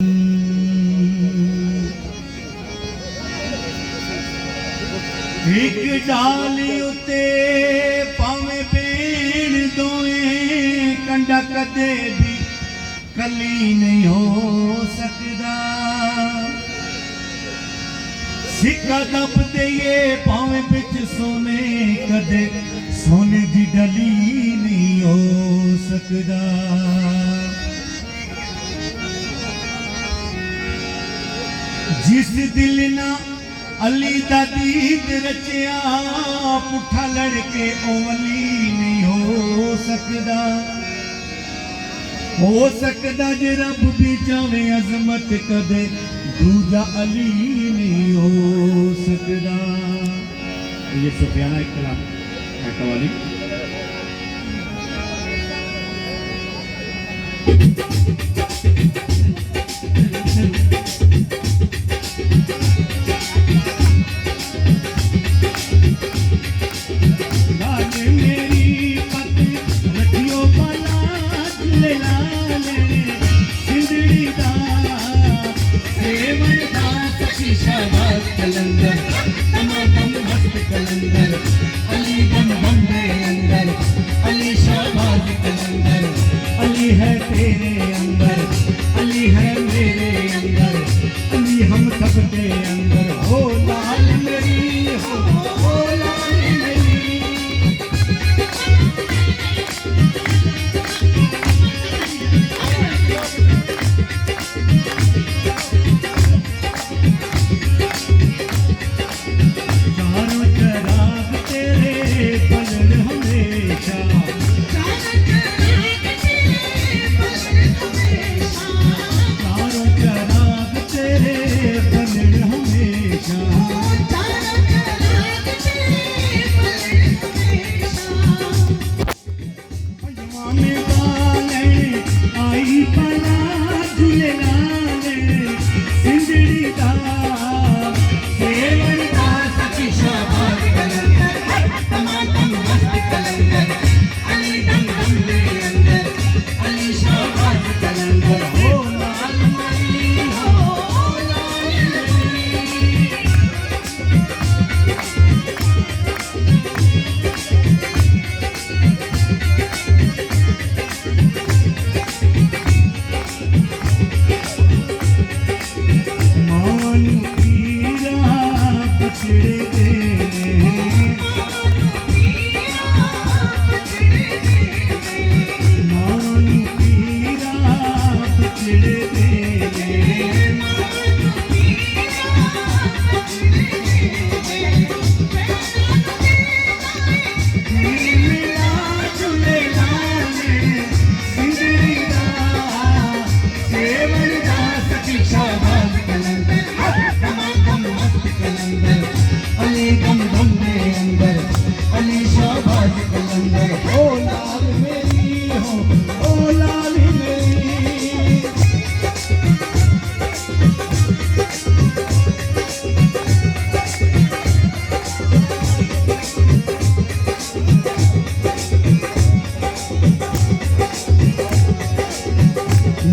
एक डाली उते पावे पेड़ दोए कंडा कदे भी कली नहीं हो सकदा। सिक्का दब दे पावे बिच सोने कदे सोने दी डली नहीं हो सकदा। जिस दिल ना अली दा दीद रचिया पुठा लड़के ओवली नहीं हो सकदा जे रब भी चावे अजमत कदे दूजा अली नहीं हो सकदा। ये सुफियाना एक कलाम है कवाली। कलंदर तमाम मस्त कलंदर अली बम बम्बे अंदर अली शाबाज कलंदर अली है तेरे अंदर अली है मेरे अंदर अली हम सब के अंदर। हो लाल मेरी हो लाल मेरी।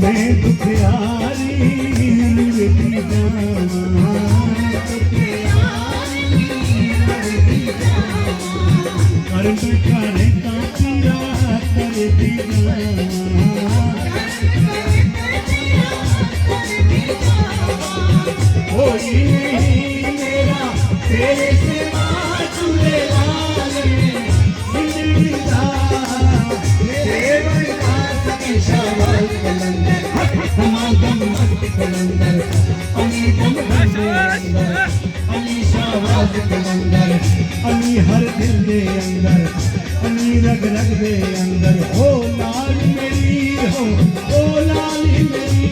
मैं दुखियारी कर करे ताकिया कर दी कोई मेरा तेरे से चुले कलंदर अली बम बम्बे अंदर अली शाबाज कलंदर अली हर दिल दे अंदर अली रग रग दे अंदर। हो लाल मेरी हो लाल मेरी।